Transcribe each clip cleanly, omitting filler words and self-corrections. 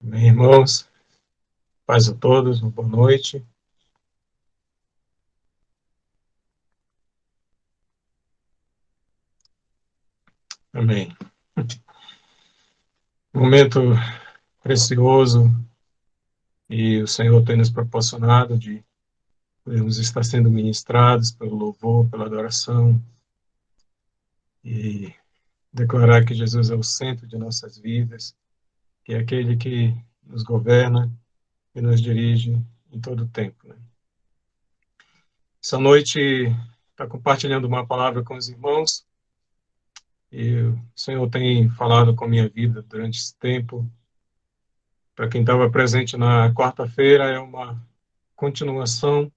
Bem, irmãos, paz a todos, uma boa noite. Amém. Momento precioso e o Senhor tem nos proporcionado de podermos estar sendo ministrados pelo louvor, pela adoração e declarar que Jesus é o centro de nossas vidas, que é aquele que nos governa e nos dirige em todo o tempo, né? Essa noite está compartilhando uma palavra com os irmãos e o Senhor tem falado com a minha vida durante esse tempo. Para quem estava presente na quarta-feira, é uma continuação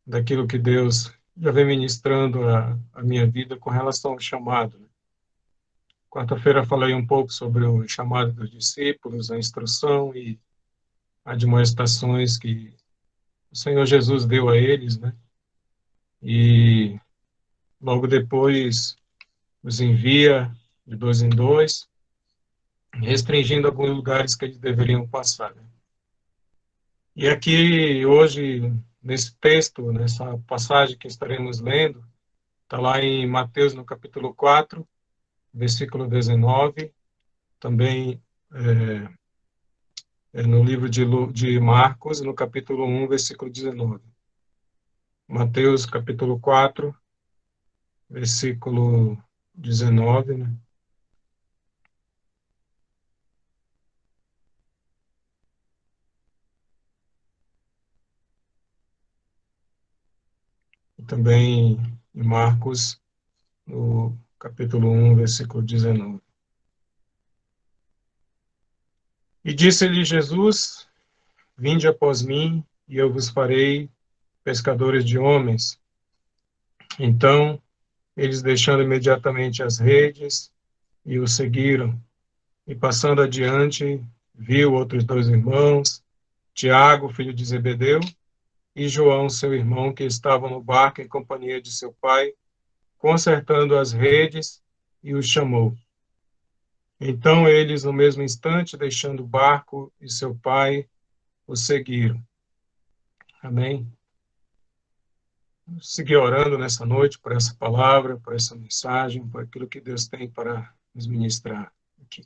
daquilo que Deus já vem ministrando a minha vida com relação ao chamado. Quarta-feira falei um pouco sobre o chamado dos discípulos, a instrução e admoestações que o Senhor Jesus deu a eles, né? E logo depois os envia de dois em dois, restringindo alguns lugares que eles deveriam passar, né? E aqui, hoje, nesse texto, nessa passagem que estaremos lendo, está lá em Mateus, no capítulo 4, versículo 19, também no livro de Marcos, no capítulo 1, versículo 19. Mateus, capítulo 4, versículo 19, né? E também em Marcos, no capítulo 1, versículo 19. E disse-lhe Jesus: Vinde após mim, e eu vos farei pescadores de homens. Então, eles deixando imediatamente as redes, e o seguiram. E passando adiante, viu outros dois irmãos, Tiago, filho de Zebedeu, e João, seu irmão, que estavam no barco em companhia de seu pai, consertando as redes, e os chamou. Então eles, no mesmo instante, deixando o barco e seu pai, o seguiram. Amém? Seguir orando nessa noite por essa palavra, por essa mensagem, por aquilo que Deus tem para nos ministrar aqui.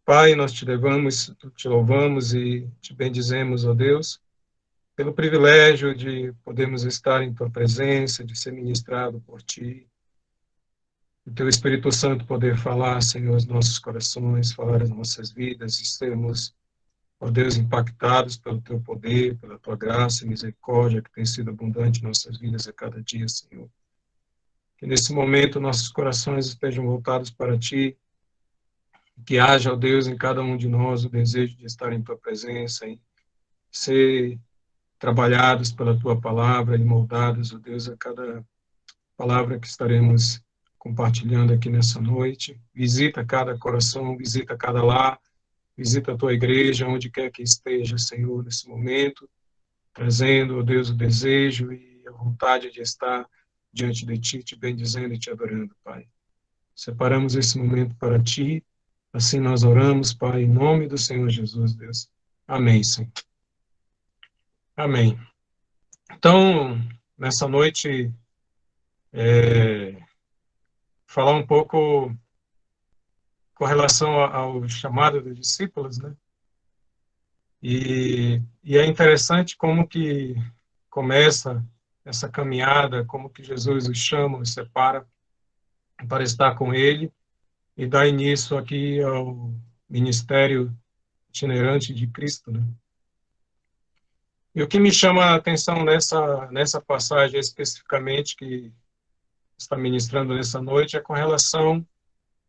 Pai, nós te louvamos e te bendizemos, ó Deus, pelo privilégio de podermos estar em tua presença, de ser ministrado por ti, o teu Espírito Santo poder falar, Senhor, aos nossos corações, falar às nossas vidas e sermos, ó Deus, impactados pelo teu poder, pela tua graça e misericórdia que tem sido abundante em nossas vidas a cada dia, Senhor. Que nesse momento nossos corações estejam voltados para ti, que haja, ó Deus, em cada um de nós o desejo de estar em tua presença e ser trabalhados pela tua palavra e moldados, ó Deus, a cada palavra que estaremos compartilhando aqui nessa noite. Visita cada coração, visita cada lar, visita a tua igreja, onde quer que esteja, Senhor, nesse momento, trazendo, ó Deus, o desejo e a vontade de estar diante de ti, te bendizendo e te adorando, Pai. Separamos esse momento para ti, assim nós oramos, Pai, em nome do Senhor Jesus, Deus. Amém, Senhor. Amém. Então, nessa noite, falar um pouco com relação ao chamado dos discípulos, né? E é interessante como que começa essa caminhada, como que Jesus os chama, os separa para estar com ele e dá início aqui ao ministério itinerante de Cristo, né? E o que me chama a atenção nessa passagem especificamente que está ministrando nessa noite é com relação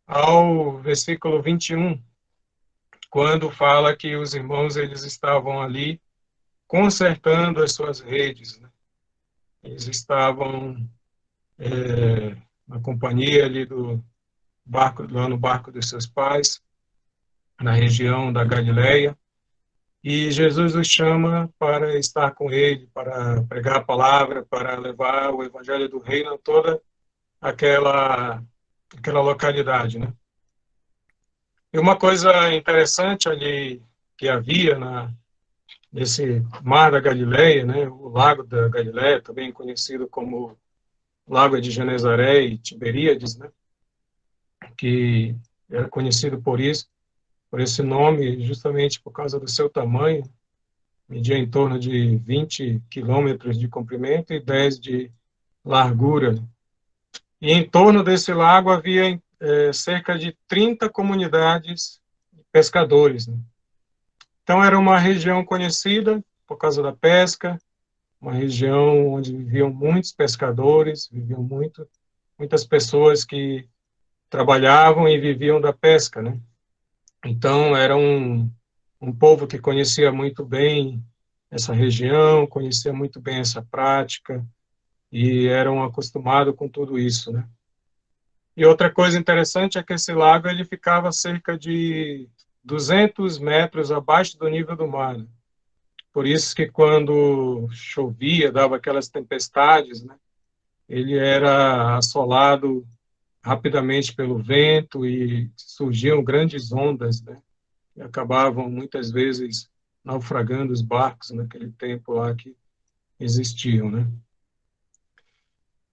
ao versículo 21, quando fala que os irmãos eles estavam ali consertando as suas redes, né? Eles estavam na companhia ali do barco, lá no barco dos seus pais, na região da Galileia, e Jesus os chama para estar com ele, para pregar a palavra, para levar o evangelho do reino a toda aquela localidade, né? E uma coisa interessante ali que havia nesse Mar da Galileia, né, o Lago da Galileia, também conhecido como Lago de Genezaré e Tiberíades, né, que era conhecido por isso, por esse nome, justamente por causa do seu tamanho, media em torno de 20 quilômetros de comprimento e 10 de largura. E em torno desse lago havia cerca de 30 comunidades de pescadores, né? Então era uma região conhecida por causa da pesca, uma região onde viviam muitos pescadores, viviam muitas pessoas que trabalhavam e viviam da pesca, né? Então era um povo que conhecia muito bem essa região, conhecia muito bem essa prática e eram acostumados com tudo isso, né? E outra coisa interessante é que esse lago ele ficava a cerca de 200 metros abaixo do nível do mar, né? Por isso que quando chovia, dava aquelas tempestades, né? Ele era assolado rapidamente pelo vento e surgiam grandes ondas, né? E acabavam muitas vezes naufragando os barcos naquele tempo lá que existiam, né?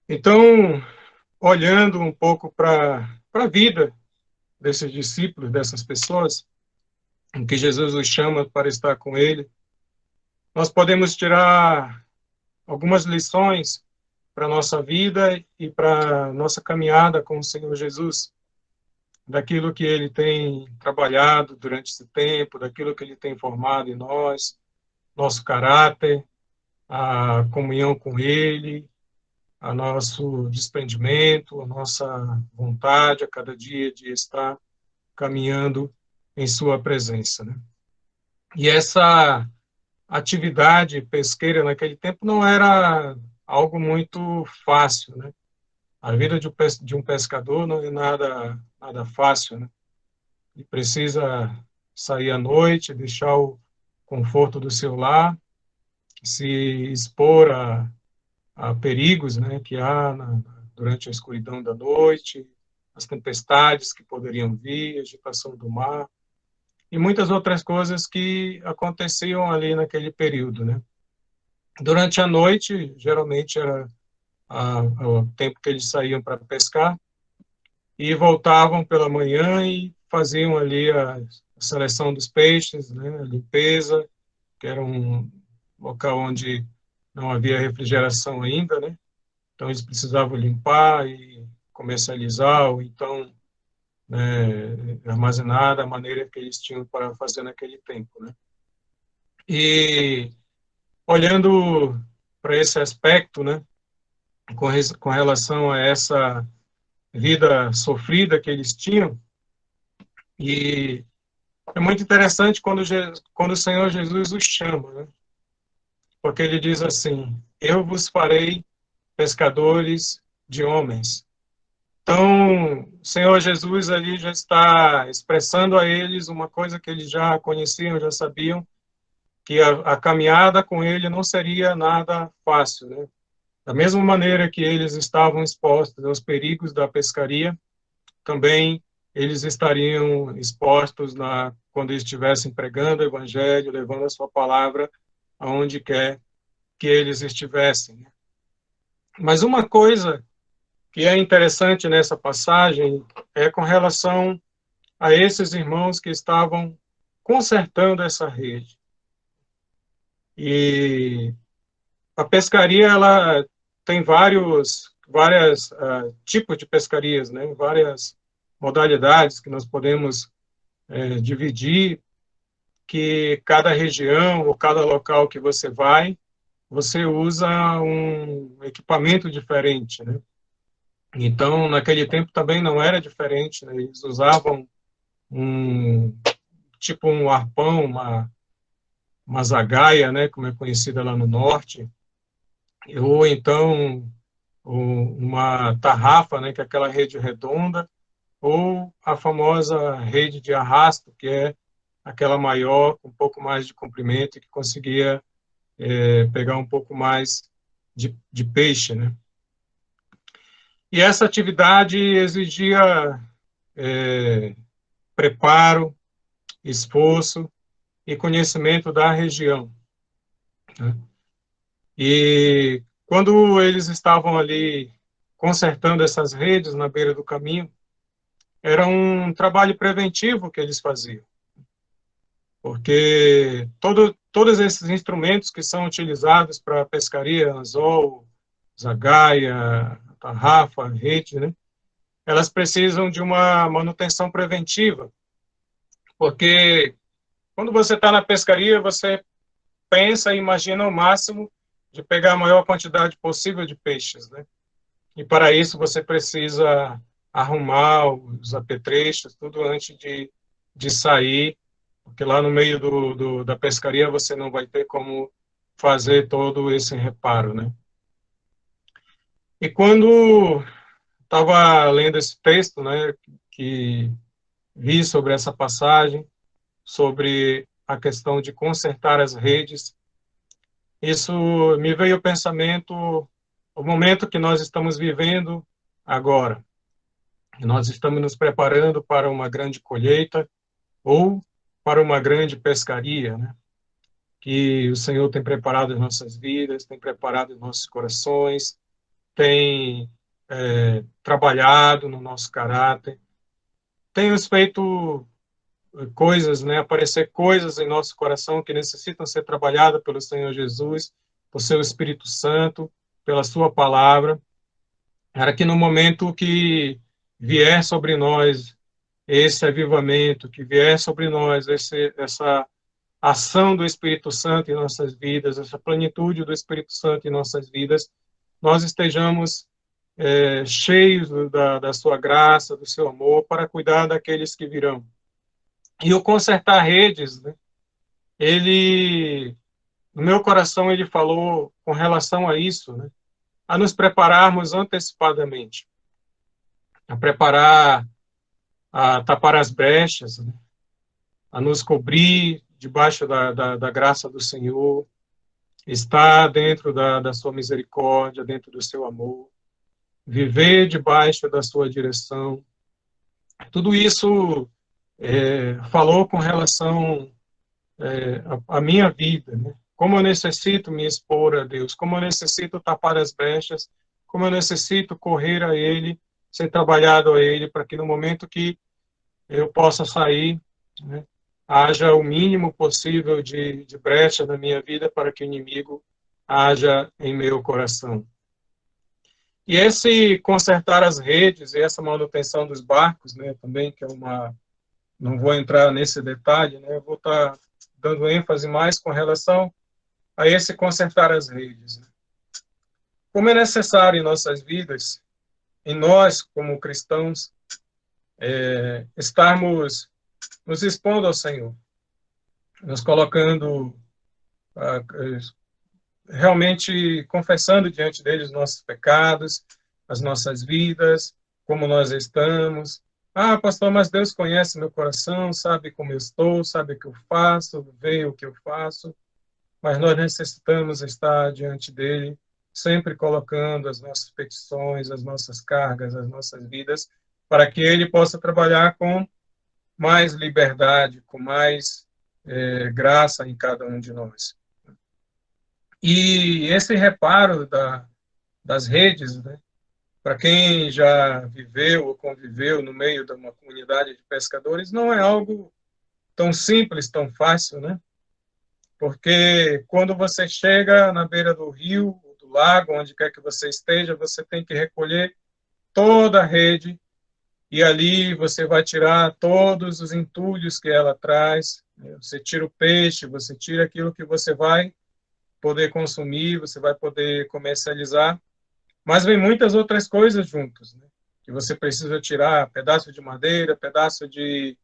Então, olhando um pouco para a vida desses discípulos, dessas pessoas, em que Jesus os chama para estar com ele, nós podemos tirar algumas lições para a nossa vida e para a nossa caminhada com o Senhor Jesus, daquilo que ele tem trabalhado durante esse tempo, daquilo que ele tem formado em nós, nosso caráter, a comunhão com ele, a nosso desprendimento, a nossa vontade a cada dia de estar caminhando em sua presença, né? E essa atividade pesqueira naquele tempo não era algo muito fácil, né? A vida de um pescador não é nada fácil, né? Ele precisa sair à noite, deixar o conforto do seu lar, se expor a perigos, né, que há durante a escuridão da noite, as tempestades que poderiam vir, a agitação do mar e muitas outras coisas que aconteciam ali naquele período, né? Durante a noite, geralmente era o tempo que eles saíam para pescar e voltavam pela manhã e faziam ali a seleção dos peixes, né, a limpeza, que era um local onde não havia refrigeração ainda, né? Então eles precisavam limpar e comercializar ou então, né, armazenar da maneira que eles tinham para fazer naquele tempo, né? E olhando para esse aspecto, né, com relação a essa vida sofrida que eles tinham, e é muito interessante quando o Senhor Jesus os chama, né? Porque ele diz assim: Eu vos farei pescadores de homens. Então, o Senhor Jesus ali já está expressando a eles uma coisa que eles já conheciam, já sabiam, que a caminhada com ele não seria nada fácil, né? Da mesma maneira que eles estavam expostos aos perigos da pescaria, também eles estariam expostos quando estivessem pregando o evangelho, levando a sua palavra aonde quer que eles estivessem, né? Mas uma coisa que é interessante nessa passagem é com relação a esses irmãos que estavam consertando essa rede. E a pescaria, ela tem várias tipos de pescarias, né? Várias modalidades que nós podemos dividir, que cada região ou cada local que você vai, você usa um equipamento diferente, né? Então, naquele tempo também não era diferente, né? Eles usavam um tipo um arpão, uma zagaia, né, como é conhecida lá no norte, ou então uma tarrafa, né, que é aquela rede redonda, ou a famosa rede de arrasto, que é aquela maior, com um pouco mais de comprimento, e que conseguia pegar um pouco mais de peixe, né? E essa atividade exigia preparo, esforço e conhecimento da região, né? E quando eles estavam ali consertando essas redes na beira do caminho, era um trabalho preventivo que eles faziam, porque todos esses instrumentos que são utilizados para pescaria, anzol, zagaia, tarrafa, rede, né, elas precisam de uma manutenção preventiva, porque quando você está na pescaria, você pensa e imagina o máximo de pegar a maior quantidade possível de peixes, né? E para isso você precisa arrumar os apetrechos, tudo antes de sair, porque lá no meio da pescaria você não vai ter como fazer todo esse reparo, né? E quando estava lendo esse texto, né, que vi sobre essa passagem, sobre a questão de consertar as redes, isso me veio o pensamento, o momento que nós estamos vivendo agora. Nós estamos nos preparando para uma grande colheita ou para uma grande pescaria, né? Que o Senhor tem preparado as nossas vidas, tem preparado os nossos corações, tem trabalhado no nosso caráter, tem nos feito coisas, né? Aparecer coisas em nosso coração que necessitam ser trabalhadas pelo Senhor Jesus, por seu Espírito Santo, pela sua palavra, para que no momento que vier sobre nós esse avivamento, que vier sobre nós essa ação do Espírito Santo em nossas vidas, essa plenitude do Espírito Santo em nossas vidas, nós estejamos cheios da sua graça, do seu amor, para cuidar daqueles que virão. E o consertar redes, né, ele, no meu coração, ele falou com relação a isso, né, a nos prepararmos antecipadamente, a preparar, a tapar as brechas, né, a nos cobrir debaixo da graça do Senhor, estar dentro da sua misericórdia, dentro do seu amor, viver debaixo da sua direção. Tudo isso falou com relação à minha vida, né? Como eu necessito me expor a Deus, como eu necessito tapar as brechas, como eu necessito correr a Ele, ser trabalhado a Ele, para que no momento que eu possa sair, né, haja o mínimo possível de brecha na minha vida para que o inimigo haja em meu coração. E esse consertar as redes e essa manutenção dos barcos, né, também, que é uma... Não vou entrar nesse detalhe, né, eu vou estar dando ênfase mais com relação a esse consertar as redes, né? Como é necessário em nossas vidas, em nós, como cristãos, estarmos nos expondo ao Senhor, nos colocando, realmente confessando diante dele os nossos pecados, as nossas vidas, como nós estamos. Ah, pastor, mas Deus conhece meu coração, sabe como eu estou, sabe o que eu faço, vê o que eu faço, mas nós necessitamos estar diante dele, sempre colocando as nossas petições, as nossas cargas, as nossas vidas, para que ele possa trabalhar com mais liberdade, com mais graça em cada um de nós. E esse reparo das redes, né, para quem já viveu ou conviveu no meio de uma comunidade de pescadores, não é algo tão simples, tão fácil, né? Porque quando você chega na beira do rio, do lago, onde quer que você esteja, você tem que recolher toda a rede e ali você vai tirar todos os entulhos que ela traz. Você tira o peixe, você tira aquilo que você vai poder consumir, você vai poder comercializar, mas vem muitas outras coisas juntos, né? Que você precisa tirar, pedaço de madeira, pedaço de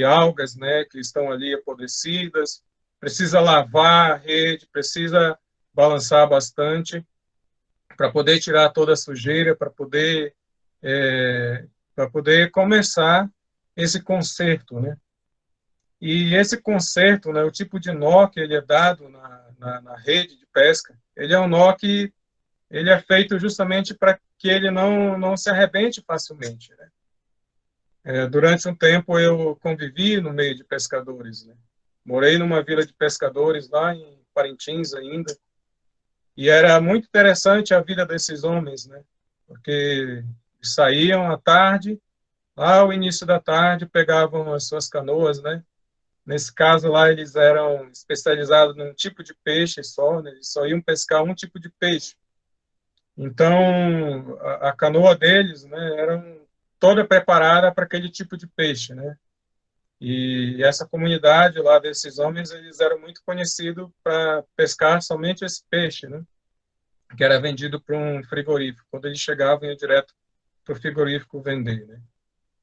algas, né, que estão ali apodrecidas, precisa lavar a rede, precisa balançar bastante para poder tirar toda a sujeira, para poder começar esse conserto, né? E esse conserto, né, o tipo de nó que ele é dado na rede de pesca, ele é um nó que ele é feito justamente para que ele não se arrebente facilmente, né? Durante um tempo eu convivi no meio de pescadores, né? Morei numa vila de pescadores lá em Parintins ainda, e era muito interessante a vida desses homens, né? Porque saíam à tarde, lá ao início da tarde, pegavam as suas canoas, né? Nesse caso lá, eles eram especializados num tipo de peixe só, né? Eles só iam pescar um tipo de peixe. Então, a canoa deles, né, era toda preparada para aquele tipo de peixe, né? E essa comunidade lá desses homens, eles eram muito conhecidos para pescar somente esse peixe, né? Que era vendido para um frigorífico. Quando eles chegavam, iam direto para o frigorífico vender, né?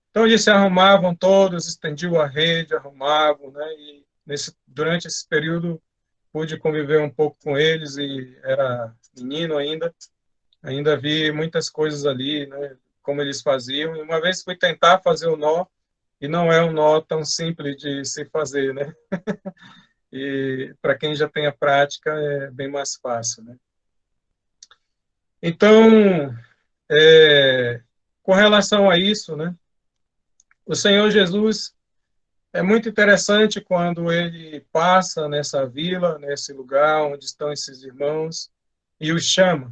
Então, eles se arrumavam todos, estendiam a rede, arrumavam, né? E durante esse período, pude conviver um pouco com eles e era menino ainda vi muitas coisas ali, né? Como eles faziam. E uma vez fui tentar fazer o nó, e não é um nó tão simples de se fazer, né? E para quem já tem a prática, é bem mais fácil, né? Então, com relação a isso, né? O Senhor Jesus é muito interessante quando ele passa nessa vila, nesse lugar onde estão esses irmãos, e os chama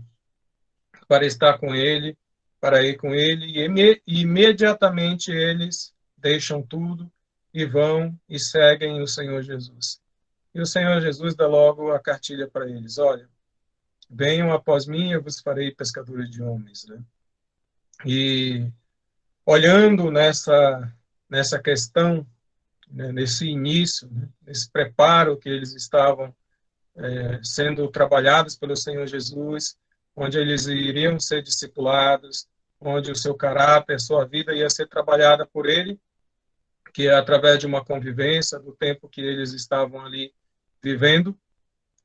para estar com ele, para ir com ele, e imediatamente eles deixam tudo e vão e seguem o Senhor Jesus. E o Senhor Jesus dá logo a cartilha para eles: olha, venham após mim, eu vos farei pescadores de homens, né? E olhando nessa questão, né, nesse início, né, nesse preparo que eles estavam sendo trabalhados pelo Senhor Jesus, onde eles iriam ser discipulados, onde o seu caráter, a sua vida ia ser trabalhada por ele, que é através de uma convivência, do tempo que eles estavam ali vivendo.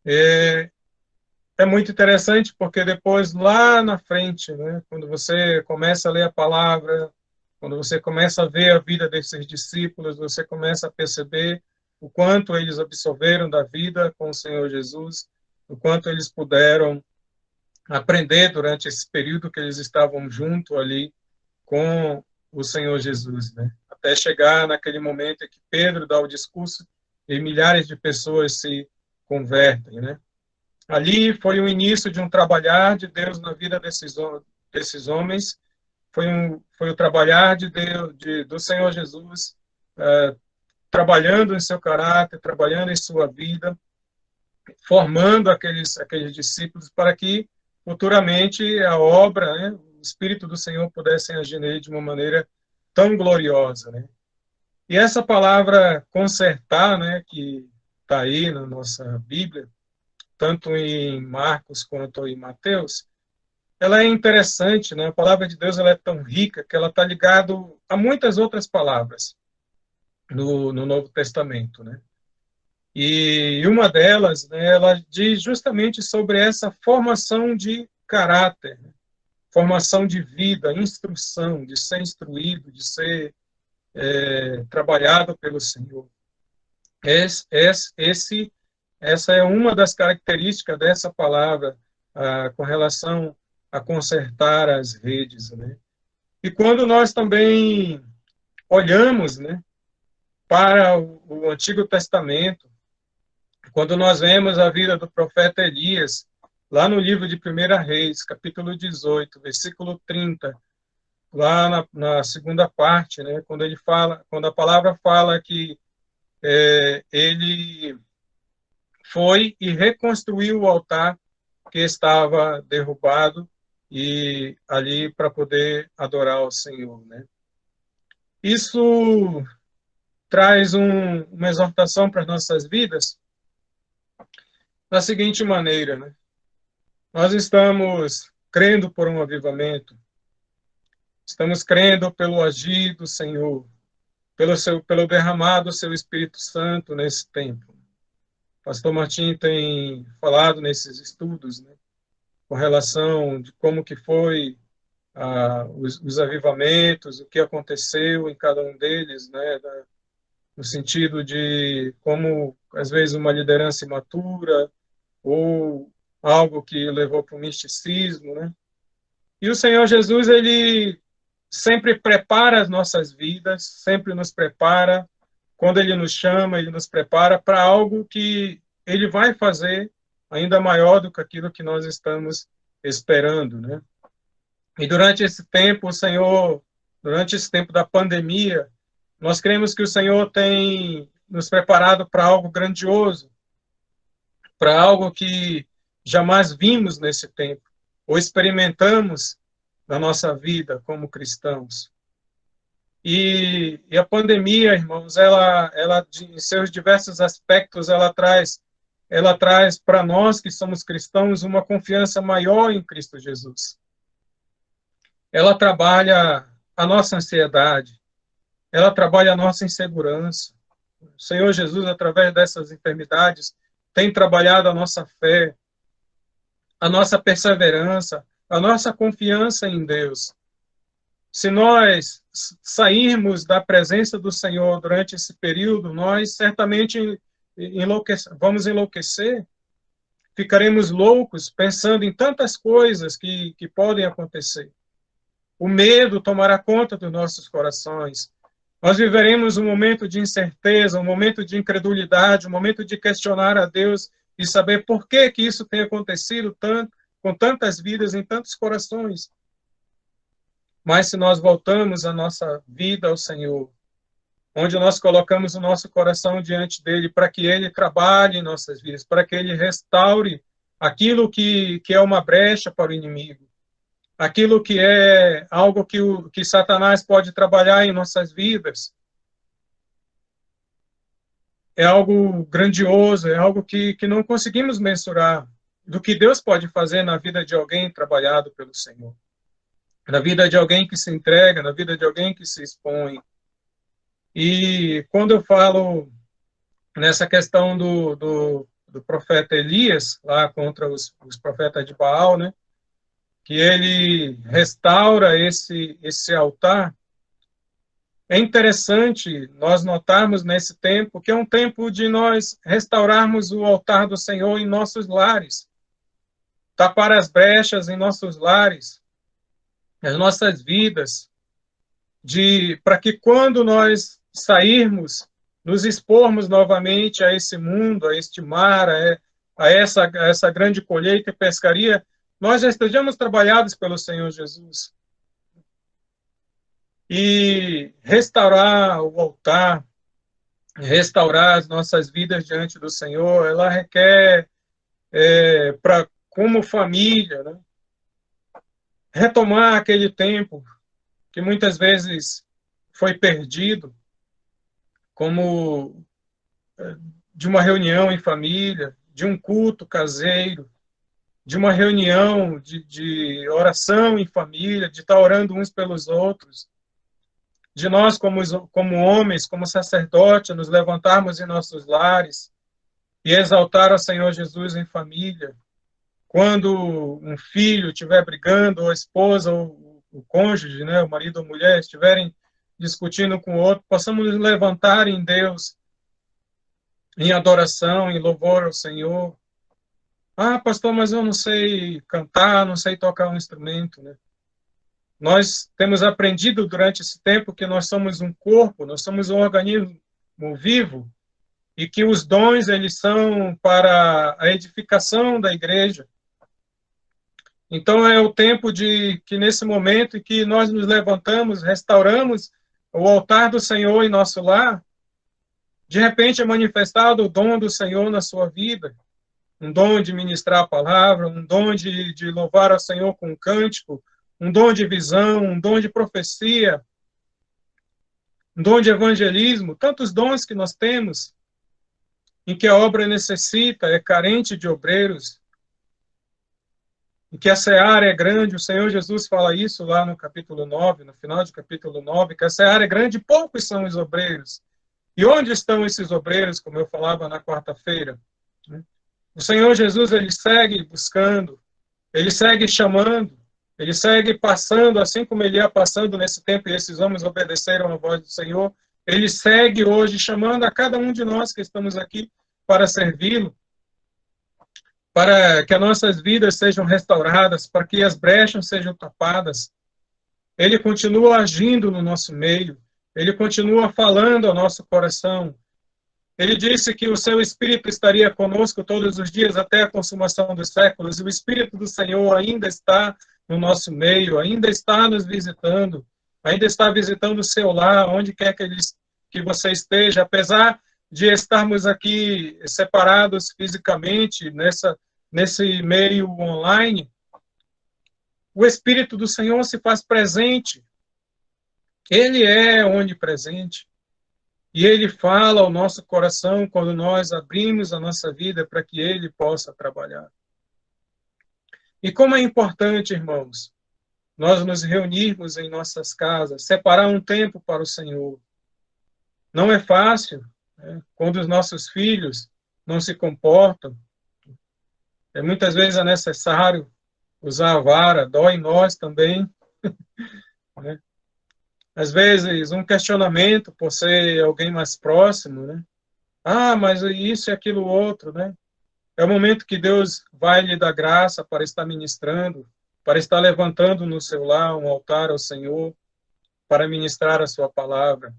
É muito interessante porque depois, lá na frente, né, quando você começa a ler a palavra, quando você começa a ver a vida desses discípulos, você começa a perceber o quanto eles absorveram da vida com o Senhor Jesus, o quanto eles puderam aprender durante esse período que eles estavam junto ali com o Senhor Jesus, né? Até chegar naquele momento em que Pedro dá o discurso e milhares de pessoas se convertem, né? Ali foi o início de um trabalhar de Deus na vida desses homens, foi o trabalhar de Deus, do Senhor Jesus, trabalhando em seu caráter, trabalhando em sua vida, formando aqueles discípulos para que futuramente a obra, né, o Espírito do Senhor pudesse agir nele de uma maneira tão gloriosa, né? E essa palavra consertar, né, que está aí na nossa Bíblia, tanto em Marcos quanto em Mateus, ela é interessante, né? A palavra de Deus ela é tão rica que ela está ligada a muitas outras palavras no Novo Testamento, né? E uma delas, né, ela diz justamente sobre essa formação de caráter, né? Formação de vida, instrução, de ser instruído, de ser trabalhado pelo Senhor. Essa é uma das características dessa palavra com relação a consertar as redes, né? E quando nós também olhamos, né, para o Antigo Testamento, quando nós vemos a vida do profeta Elias, lá no livro de 1 Reis, capítulo 18, versículo 30, lá na segunda parte, né, quando a palavra fala que ele foi e reconstruiu o altar que estava derrubado e ali para poder adorar ao Senhor, né? Isso traz uma exortação para as nossas vidas da seguinte maneira, né? Nós estamos crendo por um avivamento, estamos crendo pelo agir do Senhor, pelo derramado do seu Espírito Santo nesse tempo. Pastor Martim tem falado nesses estudos, né, com relação de como que foi os avivamentos, o que aconteceu em cada um deles, né, no sentido de como, às vezes, uma liderança imatura ou algo que levou para o misticismo, né? E o Senhor Jesus, ele sempre prepara as nossas vidas, sempre nos prepara. Quando Ele nos chama, Ele nos prepara para algo que Ele vai fazer ainda maior do que aquilo que nós estamos esperando, né? E durante esse tempo, o Senhor, durante esse tempo da pandemia, nós cremos que o Senhor tem nos preparado para algo grandioso, para algo que jamais vimos nesse tempo, ou experimentamos na nossa vida como cristãos. E a pandemia, irmãos, ela em seus diversos aspectos, ela traz para nós que somos cristãos uma confiança maior em Cristo Jesus. Ela trabalha a nossa ansiedade, ela trabalha a nossa insegurança. O Senhor Jesus, através dessas enfermidades, tem trabalhado a nossa fé, a nossa perseverança, a nossa confiança em Deus. Se nós sairmos da presença do Senhor durante esse período, nós certamente vamos enlouquecer, ficaremos loucos pensando em tantas coisas que podem acontecer. O medo tomará conta dos nossos corações. Nós viveremos um momento de incerteza, um momento de incredulidade, um momento de questionar a Deus e saber por que isso tem acontecido tanto, com tantas vidas em tantos corações. Mas se nós voltamos a nossa vida ao Senhor, onde nós colocamos o nosso coração diante dele para que ele trabalhe em nossas vidas, para que ele restaure aquilo que é uma brecha para o inimigo, aquilo que é algo que Satanás pode trabalhar em nossas vidas, é algo grandioso, é algo que não conseguimos mensurar do que Deus pode fazer na vida de alguém trabalhado pelo Senhor, na vida de alguém que se entrega, na vida de alguém que se expõe. E quando eu falo nessa questão do profeta Elias, lá contra os profetas de Baal, né, que ele restaura esse altar, é interessante nós notarmos nesse tempo que é um tempo de nós restaurarmos o altar do Senhor em nossos lares, tapar as brechas em nossos lares, nas nossas vidas, para que quando nós sairmos, nos expormos novamente a esse mundo, a este mar, a essa grande colheita e pescaria, nós já estejamos trabalhados pelo Senhor Jesus. E restaurar o altar, restaurar as nossas vidas diante do Senhor, ela requer, como família, né, retomar aquele tempo que muitas vezes foi perdido, como de uma reunião em família, de um culto caseiro, de uma reunião de oração em família, de estar orando uns pelos outros, de nós como homens, como sacerdotes, nos levantarmos em nossos lares e exaltar ao Senhor Jesus em família. Quando um filho estiver brigando, ou a esposa, ou o cônjuge, né, o marido ou a mulher, estiverem discutindo com o outro, possamos nos levantar em Deus, em adoração, em louvor ao Senhor. Ah, pastor, mas eu não sei cantar, não sei tocar um instrumento, né? Nós temos aprendido durante esse tempo que nós somos um corpo, nós somos um organismo vivo, e que os dons, eles são para a edificação da igreja. Então, é o tempo que nesse momento em que nós nos levantamos, restauramos o altar do Senhor em nosso lar, de repente é manifestado o dom do Senhor na sua vida, um dom de ministrar a palavra, um dom de louvar ao Senhor com um cântico, um dom de visão, um dom de profecia, um dom de evangelismo, tantos dons que nós temos, em que a obra necessita, é carente de obreiros, em que a seara é grande. O Senhor Jesus fala isso lá no capítulo 9, no final do capítulo 9, que a seara é grande e poucos são os obreiros. E onde estão esses obreiros, como eu falava na quarta-feira? O Senhor Jesus, ele segue buscando, ele segue chamando, ele segue passando, assim como ele ia passando nesse tempo e esses homens obedeceram à voz do Senhor, ele segue hoje chamando a cada um de nós que estamos aqui para servi-lo, para que as nossas vidas sejam restauradas, para que as brechas sejam tapadas. Ele continua agindo no nosso meio, ele continua falando ao nosso coração. Ele disse que o seu Espírito estaria conosco todos os dias até a consumação dos séculos, e o Espírito do Senhor ainda está no nosso meio, ainda está nos visitando, ainda está visitando o seu lar, onde quer que você esteja, apesar de estarmos aqui separados fisicamente nesse meio online, o Espírito do Senhor se faz presente. Ele é onipresente. E ele fala ao nosso coração quando nós abrimos a nossa vida para que ele possa trabalhar. E como é importante, irmãos, nós nos reunirmos em nossas casas, separar um tempo para o Senhor. Não é fácil, né? Quando os nossos filhos não se comportam. Muitas vezes é necessário usar a vara, dói em nós também, né? Às vezes, um questionamento por ser alguém mais próximo, né? Ah, mas isso e aquilo outro, né? É o momento que Deus vai lhe dar graça para estar ministrando, para estar levantando no seu lar um altar ao Senhor, para ministrar a sua palavra.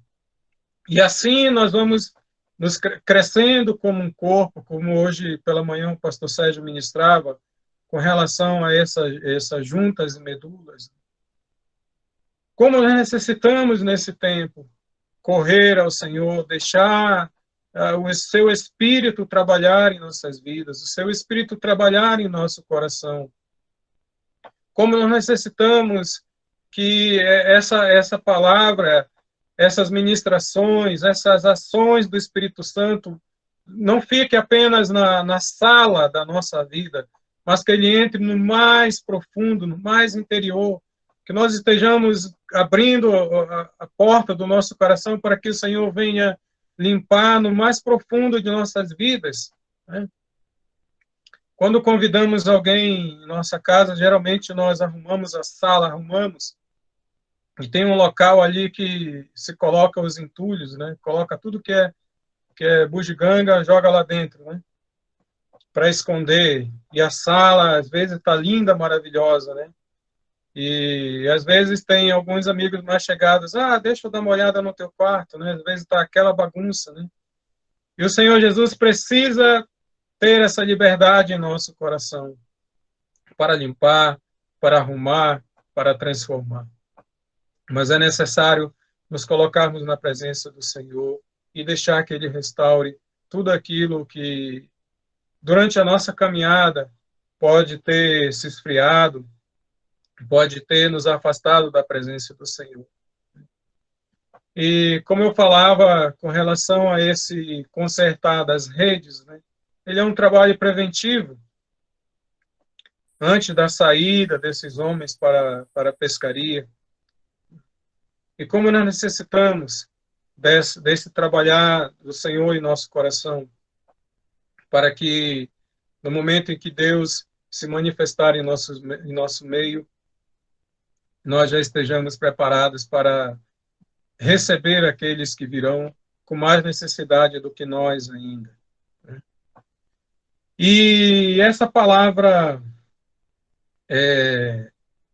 E assim nós vamos nos crescendo como um corpo, como hoje pela manhã o pastor Sérgio ministrava, com relação a essas juntas e medulas. Como nós necessitamos nesse tempo correr ao Senhor, deixar o seu Espírito trabalhar em nossas vidas, o seu Espírito trabalhar em nosso coração. Como nós necessitamos que essa palavra, essas ministrações, essas ações do Espírito Santo não fique apenas na sala da nossa vida, mas que ele entre no mais profundo, no mais interior, que nós estejamos abrindo a porta do nosso coração para que o Senhor venha limpar no mais profundo de nossas vidas, né? Quando convidamos alguém em nossa casa, geralmente nós arrumamos a sala, e tem um local ali que se coloca os entulhos, né? Coloca tudo que é bugiganga, joga lá dentro, né? Para esconder. E a sala, às vezes, está linda, maravilhosa, né? E às vezes tem alguns amigos mais chegados, deixa eu dar uma olhada no teu quarto, né? Às vezes está aquela bagunça, né? E o Senhor Jesus precisa ter essa liberdade em nosso coração para limpar, para arrumar, para transformar. Mas é necessário nos colocarmos na presença do Senhor e deixar que Ele restaure tudo aquilo que durante a nossa caminhada pode ter se esfriado, pode ter nos afastado da presença do Senhor. E como eu falava com relação a esse consertar das redes, né, ele é um trabalho preventivo. Antes da saída desses homens para a pescaria. E como nós necessitamos desse trabalhar do Senhor em nosso coração, para que no momento em que Deus se manifestar em nosso meio, nós já estejamos preparados para receber aqueles que virão com mais necessidade do que nós ainda. E essa palavra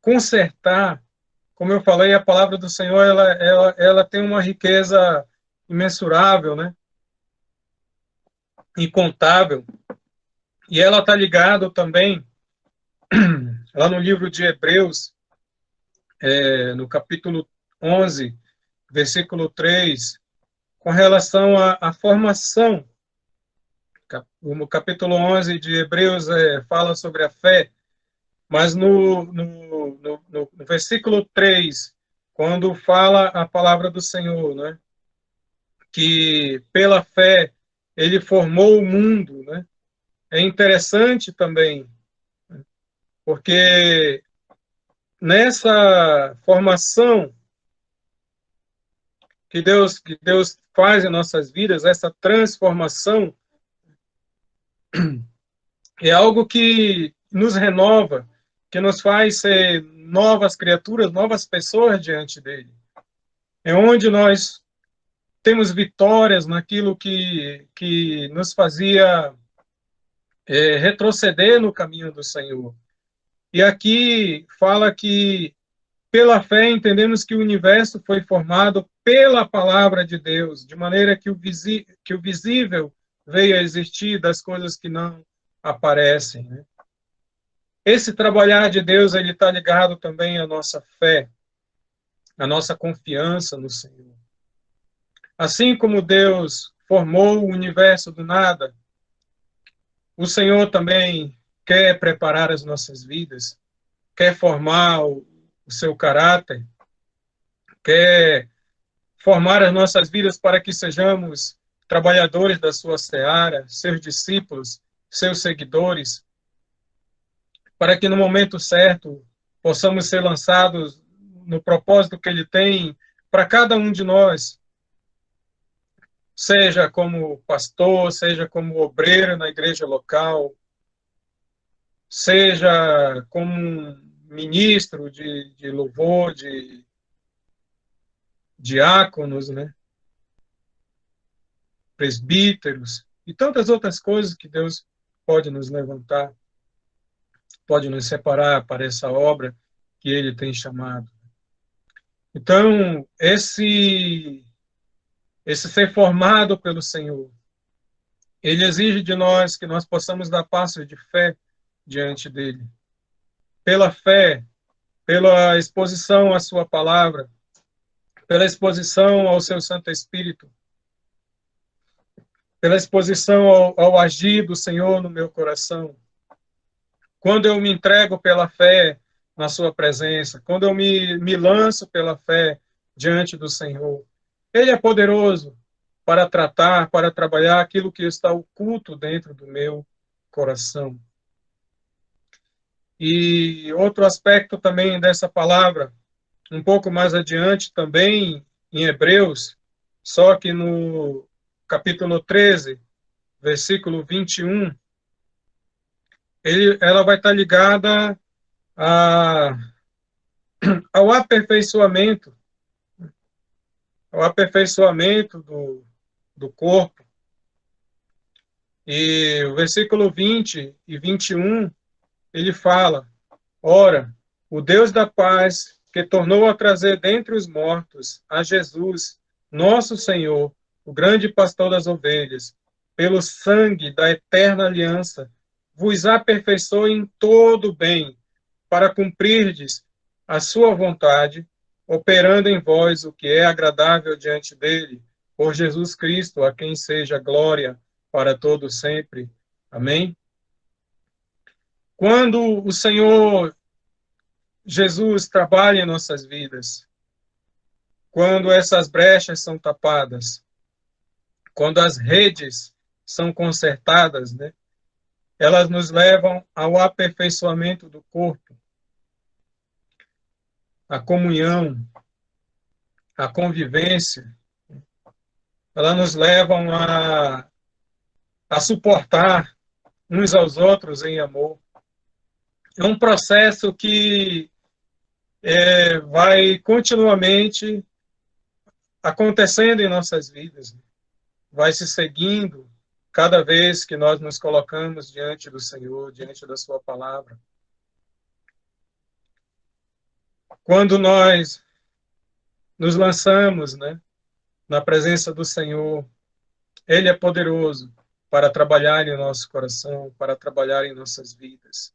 consertar, como eu falei, a palavra do Senhor ela tem uma riqueza imensurável, né? Incontável. E ela está ligada também, lá no livro de Hebreus, no capítulo 11, versículo 3, com relação à formação. No capítulo 11 de Hebreus fala sobre a fé, mas no versículo 3, quando fala a palavra do Senhor, né, que pela fé ele formou o mundo, né, é interessante também, porque nessa formação que Deus faz em nossas vidas, essa transformação, é algo que nos renova, que nos faz ser novas criaturas, novas pessoas diante dele. É onde nós temos vitórias naquilo que nos fazia retroceder no caminho do Senhor. E aqui fala que Pela fé, entendemos que o universo foi formado pela palavra de Deus, de maneira que o visível veio a existir das coisas que não aparecem, né? Esse trabalhar de Deus, ele está ligado também à nossa fé, à nossa confiança no Senhor. Assim como Deus formou o universo do nada, o Senhor também quer preparar as nossas vidas, quer formar o seu caráter, quer formar as nossas vidas para que sejamos trabalhadores da sua seara, seus discípulos, seus seguidores, para que no momento certo possamos ser lançados no propósito que ele tem para cada um de nós, seja como pastor, seja como obreiro na igreja local, seja como um ministro de louvor, de diáconos, né? Presbíteros e tantas outras coisas que Deus pode nos levantar, pode nos separar para essa obra que Ele tem chamado. Então, esse ser formado pelo Senhor, Ele exige de nós que nós possamos dar passos de fé diante dele. Pela fé, pela exposição à sua palavra, pela exposição ao seu Santo Espírito, pela exposição ao agir do Senhor no meu coração. Quando eu me entrego pela fé na sua presença, quando eu me lanço pela fé diante do Senhor, Ele é poderoso para tratar, para trabalhar aquilo que está oculto dentro do meu coração. E outro aspecto também dessa palavra, um pouco mais adiante também em Hebreus, só que no capítulo 13, versículo 21, ela vai estar ligada a, ao aperfeiçoamento, do corpo. E o versículo 20 e 21, ele fala: ora, o Deus da paz, que tornou a trazer dentre os mortos a Jesus, nosso Senhor, o grande pastor das ovelhas, pelo sangue da eterna aliança, vos aperfeiçoe em todo o bem, para cumprirdes a sua vontade, operando em vós o que é agradável diante dele, por Jesus Cristo, a quem seja glória para todo sempre. Amém? Quando o Senhor Jesus trabalha em nossas vidas, quando essas brechas são tapadas, quando as redes são consertadas, né, elas nos levam ao aperfeiçoamento do corpo, à comunhão, à convivência, elas nos levam a suportar uns aos outros em amor. É um processo que vai continuamente acontecendo em nossas vidas, vai se seguindo cada vez que nós nos colocamos diante do Senhor, diante da sua palavra. Quando nós nos lançamos, né, na presença do Senhor, Ele é poderoso para trabalhar em nosso coração, para trabalhar em nossas vidas,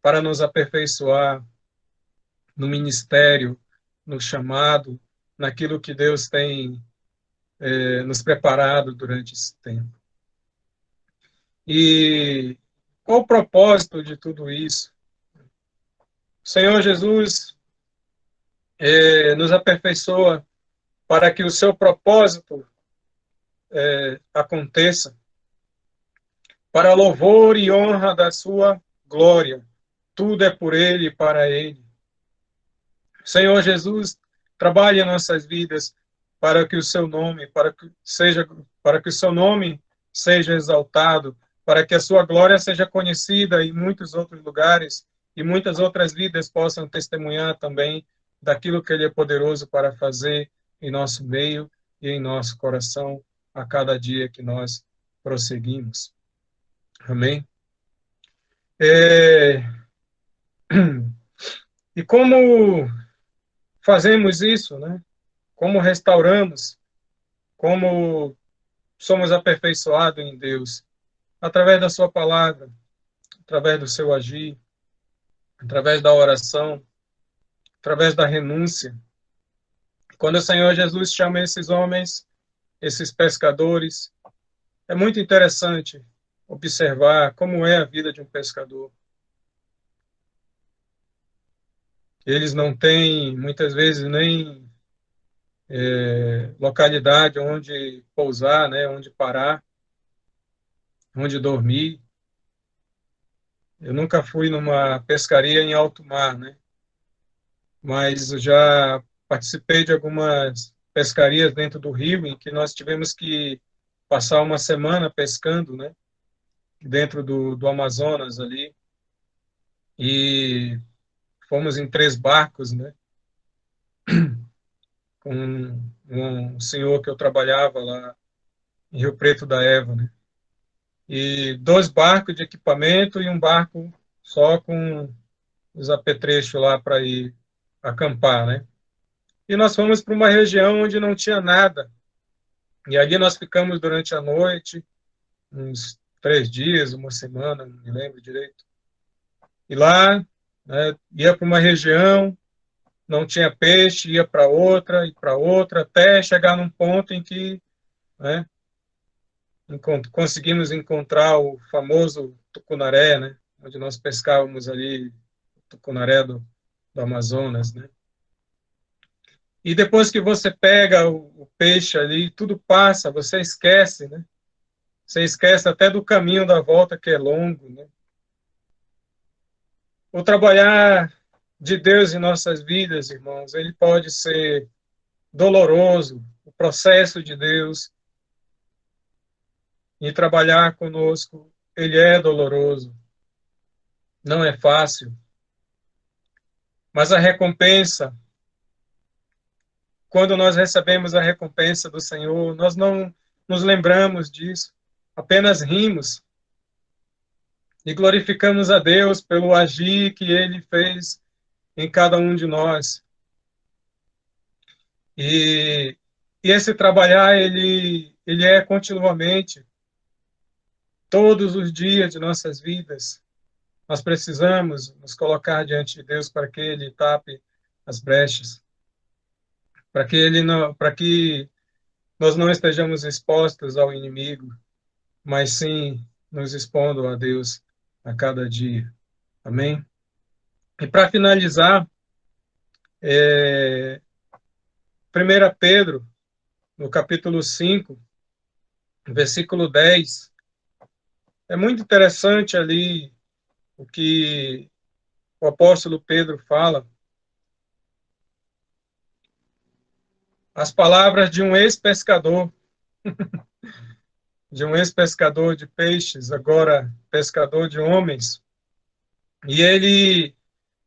para nos aperfeiçoar no ministério, no chamado, naquilo que Deus tem nos preparado durante esse tempo. E qual o propósito de tudo isso? O Senhor Jesus nos aperfeiçoa para que o seu propósito aconteça, para louvor e honra da sua glória. Tudo é por Ele e para Ele. O Senhor Jesus trabalha em nossas vidas para que o seu nome, para que o seu nome seja exaltado, para que a sua glória seja conhecida em muitos outros lugares e muitas outras vidas possam testemunhar também daquilo que Ele é poderoso para fazer em nosso meio e em nosso coração a cada dia que nós prosseguimos. Amém? E como fazemos isso, né? Como restauramos, como somos aperfeiçoados em Deus, através da sua palavra, através do seu agir, através da oração, através da renúncia. Quando o Senhor Jesus chama esses homens, esses pescadores, é muito interessante observar como é a vida de um pescador. Eles não têm, muitas vezes, nem localidade onde pousar, né, onde parar, onde dormir. Eu nunca fui numa pescaria em alto mar, né, mas eu já participei de algumas pescarias dentro do rio em que nós tivemos que passar uma semana pescando, né, dentro do Amazonas ali, e fomos em 3 barcos, né, com um senhor que eu trabalhava lá em Rio Preto da Eva, né, e 2 barcos de equipamento e um barco só com os apetrechos lá para ir acampar, né. E nós fomos para uma região onde não tinha nada, e ali nós ficamos durante a noite, uns 3 dias, uma semana, não me lembro direito. E lá, né, ia para uma região, não tinha peixe, ia para outra, e para outra, até chegar num ponto em que, né, conseguimos encontrar o famoso tucunaré, né, onde nós pescávamos ali, o tucunaré do Amazonas, né. E depois que você pega o peixe ali, tudo passa, você esquece, né? Você esquece até do caminho da volta, que é longo, né? O trabalhar de Deus em nossas vidas, irmãos, ele pode ser doloroso. O processo de Deus em trabalhar conosco, ele é doloroso. Não é fácil. Mas a recompensa, quando nós recebemos a recompensa do Senhor, nós não nos lembramos disso, apenas rimos e glorificamos a Deus pelo agir que Ele fez em cada um de nós. E, e esse trabalhar, ele é continuamente, todos os dias de nossas vidas. Nós precisamos nos colocar diante de Deus para que Ele tape as brechas, para que nós não estejamos expostos ao inimigo, mas sim nos expondo a Deus a cada dia. Amém? E para finalizar, 1 Pedro, no capítulo 5, versículo 10, é muito interessante ali o que o apóstolo Pedro fala. As palavras de um ex-pescador, de peixes, agora pescador de homens. E ele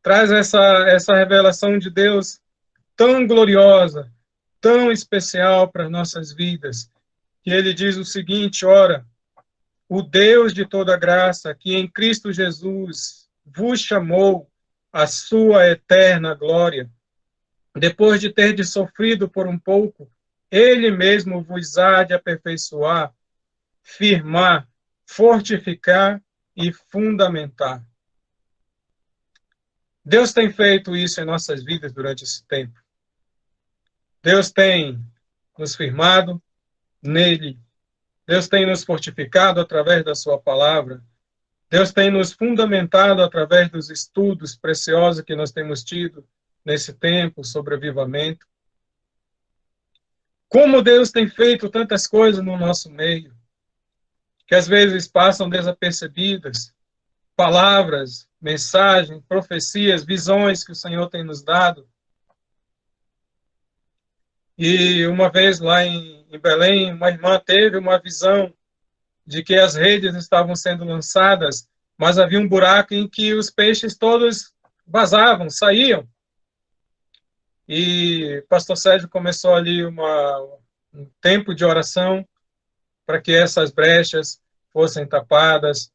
traz essa revelação de Deus tão gloriosa, tão especial para as nossas vidas, que ele diz o seguinte: ora, o Deus de toda graça, que em Cristo Jesus vos chamou à sua eterna glória, depois de ter sofrido por um pouco, ele mesmo vos há de aperfeiçoar, firmar, fortificar e fundamentar. Deus tem feito isso em nossas vidas durante esse tempo. Deus tem nos firmado nele. Deus tem nos fortificado através da sua palavra. Deus tem nos fundamentado através dos estudos preciosos que nós temos tido nesse tempo sobre avivamento. Como Deus tem feito tantas coisas no nosso meio, que às vezes passam desapercebidas, palavras, mensagens, profecias, visões que o Senhor tem nos dado. E uma vez lá em Belém, uma irmã teve uma visão de que as redes estavam sendo lançadas, mas havia um buraco em que os peixes todos vazavam, saíam. E o pastor Sérgio começou ali um tempo de oração para que essas brechas fossem tapadas,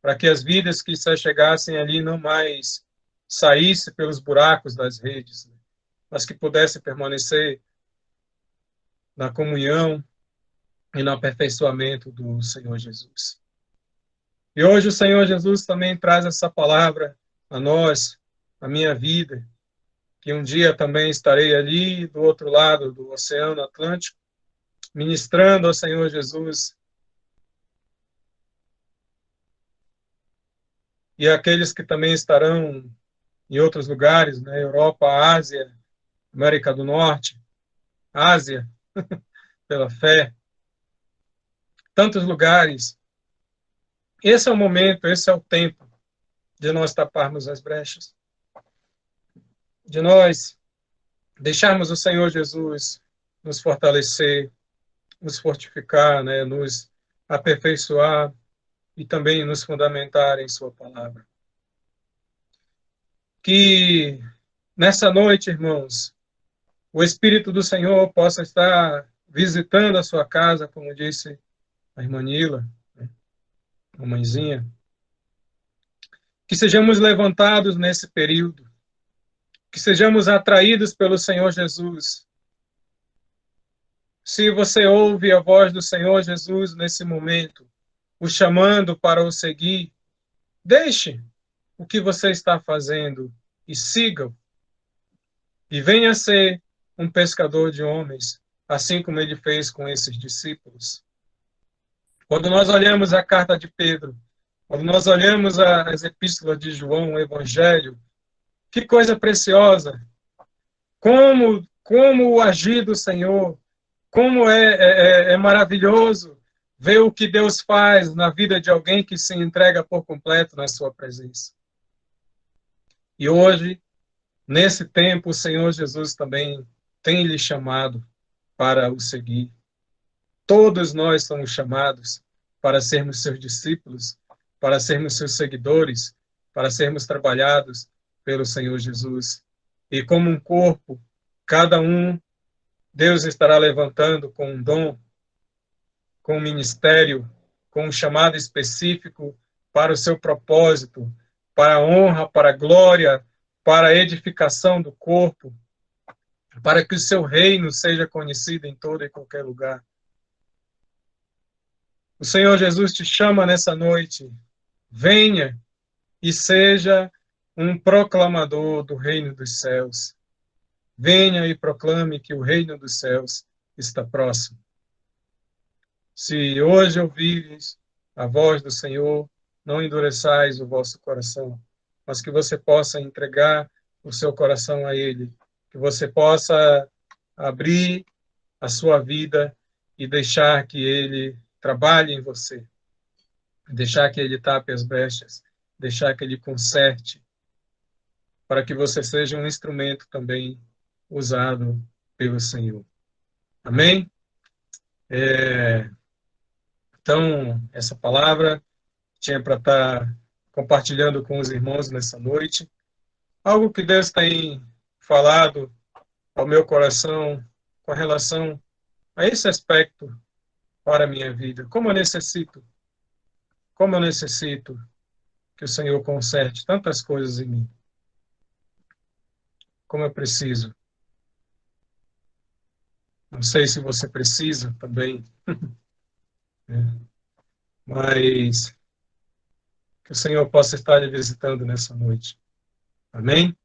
para que as vidas que se chegassem ali não mais saíssem pelos buracos das redes. mas que pudesse permanecer na comunhão e no aperfeiçoamento do Senhor Jesus. E hoje o Senhor Jesus também traz essa palavra a nós, a minha vida, que um dia também estarei ali do outro lado do Oceano Atlântico, ministrando ao Senhor Jesus. E aqueles que também estarão em outros lugares, na Europa, Ásia, América do Norte, Ásia, pela fé, tantos lugares. Esse é o momento, esse é o tempo de nós taparmos as brechas, de nós deixarmos o Senhor Jesus nos fortalecer, nos fortificar, né, nos aperfeiçoar e também nos fundamentar em sua palavra. Que nessa noite, irmãos, o Espírito do Senhor possa estar visitando a sua casa, como disse a irmã Nila, né, a mãezinha. Que sejamos levantados nesse período, que sejamos atraídos pelo Senhor Jesus. Se você ouve a voz do Senhor Jesus nesse momento, o chamando para o seguir, deixe o que você está fazendo e siga-o. E venha ser um pescador de homens, assim como ele fez com esses discípulos. Quando nós olhamos a carta de Pedro, quando nós olhamos as epístolas de João, o Evangelho, que coisa preciosa! Como o agir do Senhor, como é maravilhoso ver o que Deus faz na vida de alguém que se entrega por completo na sua presença. E hoje, nesse tempo, o Senhor Jesus também tem lhe chamado para o seguir. Todos nós somos chamados para sermos seus discípulos, para sermos seus seguidores, para sermos trabalhados pelo Senhor Jesus. E como um corpo, cada um, Deus estará levantando com um dom, com um ministério, com um chamado específico para o seu propósito, para a honra, para a glória, para a edificação do corpo, para que o seu reino seja conhecido em todo e qualquer lugar. O Senhor Jesus te chama nessa noite. Venha e seja um proclamador do reino dos céus. Venha e proclame que o reino dos céus está próximo. Se hoje ouvires a voz do Senhor, não endureçais o vosso coração, mas que você possa entregar o seu coração a Ele, que você possa abrir a sua vida e deixar que Ele trabalhe em você, deixar que Ele tape as brechas, deixar que Ele conserte, para que você seja um instrumento também usado pelo Senhor. Amém? Então, essa palavra tinha para estar compartilhando com os irmãos nessa noite. Algo que Deus tem falado ao meu coração com relação a esse aspecto para a minha vida. Como eu necessito que o Senhor conserte tantas coisas em mim. Como eu preciso. Não sei se você precisa também, né? Mas que o Senhor possa estar lhe visitando nessa noite. Amém?